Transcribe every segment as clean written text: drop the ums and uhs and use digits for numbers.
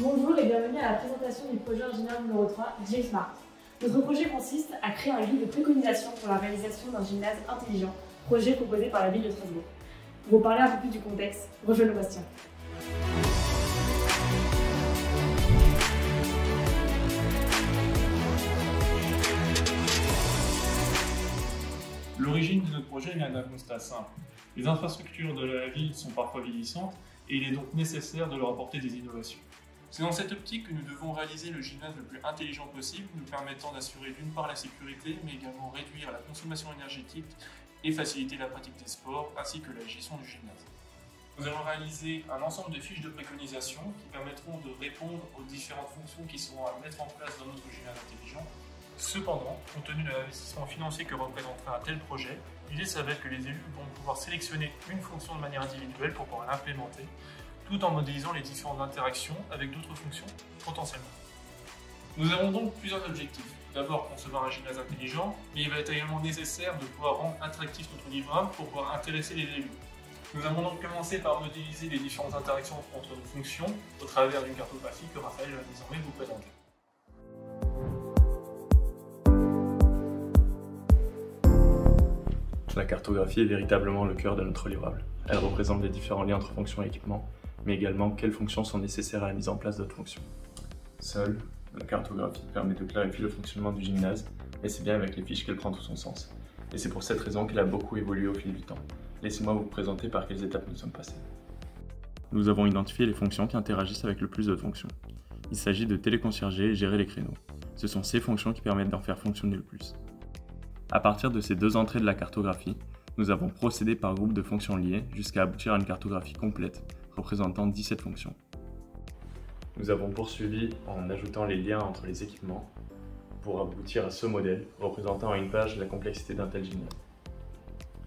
Bonjour et bienvenue à la présentation du projet ingénieur numéro 3, G-Smart. Notre projet consiste à créer un guide de préconisation pour la réalisation d'un gymnase intelligent, projet proposé par la ville de Strasbourg. Pour vous parler un peu plus du contexte, rejoignez Bastien. L'origine de notre projet vient d'un constat simple. Les infrastructures de la ville sont parfois vieillissantes et il est donc nécessaire de leur apporter des innovations. C'est dans cette optique que nous devons réaliser le gymnase le plus intelligent possible, nous permettant d'assurer d'une part la sécurité, mais également réduire la consommation énergétique et faciliter la pratique des sports ainsi que la gestion du gymnase. Nous allons réaliser un ensemble de fiches de préconisation qui permettront de répondre aux différentes fonctions qui seront à mettre en place dans notre gymnase intelligent. Cependant, compte tenu de l'investissement financier que représenterait un tel projet, l'idée s'avère que les élus vont pouvoir sélectionner une fonction de manière individuelle pour pouvoir l'implémenter, tout en modélisant les différentes interactions avec d'autres fonctions potentiellement. Nous avons donc plusieurs objectifs. D'abord, concevoir un gymnase intelligent, mais il va être également nécessaire de pouvoir rendre interactif notre livrable pour pouvoir intéresser les élus. Nous avons donc commencé par modéliser les différentes interactions entre nos fonctions au travers d'une cartographie que Raphaël va désormais vous présenter. La cartographie est véritablement le cœur de notre livrable. Elle représente les différents liens entre fonctions et équipements, mais également quelles fonctions sont nécessaires à la mise en place d'autres fonctions. Seule, la cartographie permet de clarifier le fonctionnement du gymnase, et c'est bien avec les fiches qu'elle prend tout son sens. Et c'est pour cette raison qu'elle a beaucoup évolué au fil du temps. Laissez-moi vous présenter par quelles étapes nous sommes passés. Nous avons identifié les fonctions qui interagissent avec le plus de fonctions. Il s'agit de téléconcierger et gérer les créneaux. Ce sont ces fonctions qui permettent d'en faire fonctionner le plus. À partir de ces deux entrées de la cartographie, nous avons procédé par groupe de fonctions liées jusqu'à aboutir à une cartographie complète, représentant 17 fonctions. Nous avons poursuivi en ajoutant les liens entre les équipements pour aboutir à ce modèle, représentant à une page la complexité d'un tel gymnase.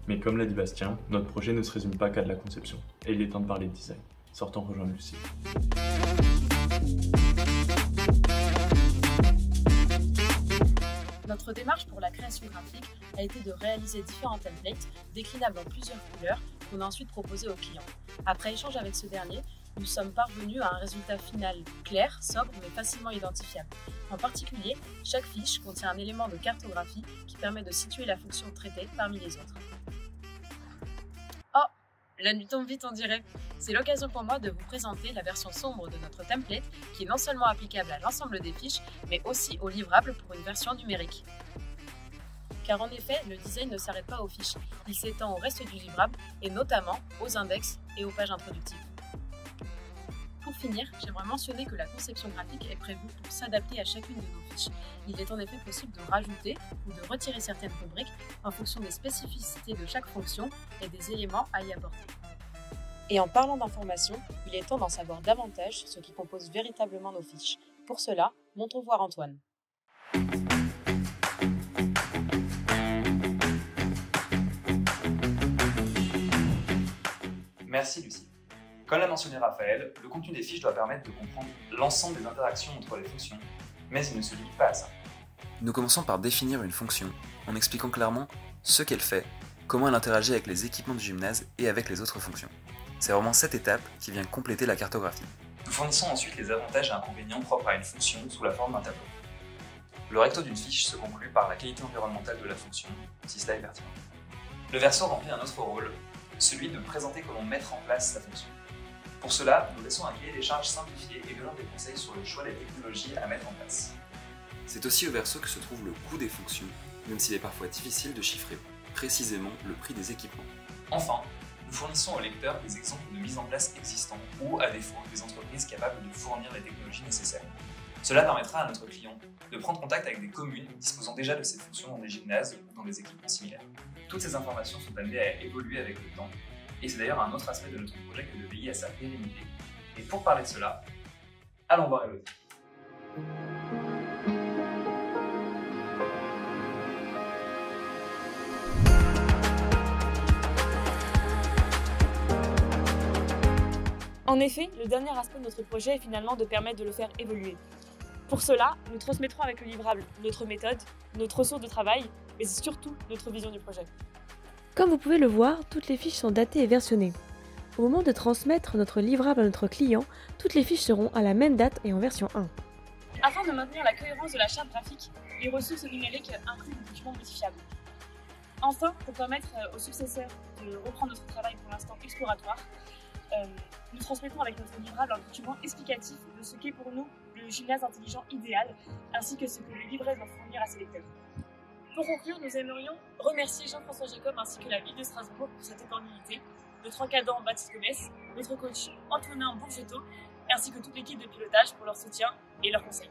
Mais comme l'a dit Bastien, notre projet ne se résume pas qu'à de la conception, et il est temps de parler de design. Sortons rejoindre Lucie. Notre démarche pour la création graphique a été de réaliser différents templates déclinables en plusieurs couleurs qu'on a ensuite proposés au client. Après échange avec ce dernier, nous sommes parvenus à un résultat final clair, sobre mais facilement identifiable. En particulier, chaque fiche contient un élément de cartographie qui permet de situer la fonction traitée parmi les autres. Oh, la nuit tombe vite on dirait. C'est l'occasion pour moi de vous présenter la version sombre de notre template qui est non seulement applicable à l'ensemble des fiches, mais aussi au livrable pour une version numérique. Car en effet, le design ne s'arrête pas aux fiches, il s'étend au reste du livrable et notamment aux index et aux pages introductives. Pour finir, j'aimerais mentionner que la conception graphique est prévue pour s'adapter à chacune de nos fiches. Il est en effet possible de rajouter ou de retirer certaines rubriques en fonction des spécificités de chaque fonction et des éléments à y apporter. Et en parlant d'information, il est temps d'en savoir davantage sur ce qui compose véritablement nos fiches. Pour cela, montrons voir Antoine. Merci Lucie. Comme l'a mentionné Raphaël, le contenu des fiches doit permettre de comprendre l'ensemble des interactions entre les fonctions, mais il ne se limite pas à ça. Nous commençons par définir une fonction, en expliquant clairement ce qu'elle fait, comment elle interagit avec les équipements du gymnase et avec les autres fonctions. C'est vraiment cette étape qui vient compléter la cartographie. Nous fournissons ensuite les avantages et inconvénients propres à une fonction sous la forme d'un tableau. Le recto d'une fiche se conclut par la qualité environnementale de la fonction, si cela est pertinent. Le verso remplit un autre rôle, celui de présenter comment mettre en place sa fonction. Pour cela, nous laissons un cahier des charges simplifié et donnant des conseils sur le choix des technologies à mettre en place. C'est aussi au verso que se trouve le coût des fonctions, même s'il est parfois difficile de chiffrer précisément le prix des équipements. Enfin, nous fournissons au lecteur des exemples de mise en place existants ou, à défaut, des entreprises capables de fournir les technologies nécessaires. Cela permettra à notre client de prendre contact avec des communes disposant déjà de ces fonctions dans des gymnases ou dans des équipements similaires. Toutes ces informations sont amenées à évoluer avec le temps, et c'est d'ailleurs un autre aspect de notre projet que de veiller à sa pérennité. Et pour parler de cela, allons voir Elodie. En effet, le dernier aspect de notre projet est finalement de permettre de le faire évoluer. Pour cela, nous transmettrons avec le livrable notre méthode, notre ressource de travail, mais surtout notre vision du projet. Comme vous pouvez le voir, toutes les fiches sont datées et versionnées. Au moment de transmettre notre livrable à notre client, toutes les fiches seront à la même date et en version 1. Afin de maintenir la cohérence de la charte graphique, les ressources numériques incluent des documents modifiables. Enfin, pour permettre aux successeurs de reprendre notre travail pour l'instant exploratoire, nous transmettons avec notre livrable un document explicatif de ce qu'est pour nous le gymnase intelligent idéal, ainsi que ce que le livret doit fournir à ses lecteurs. Pour conclure, nous aimerions remercier Jean-François Jacob ainsi que la ville de Strasbourg pour cette opportunité, notre encadrant Baptiste Gomez, notre coach Antonin Bourgetto, ainsi que toute l'équipe de pilotage pour leur soutien et leurs conseils.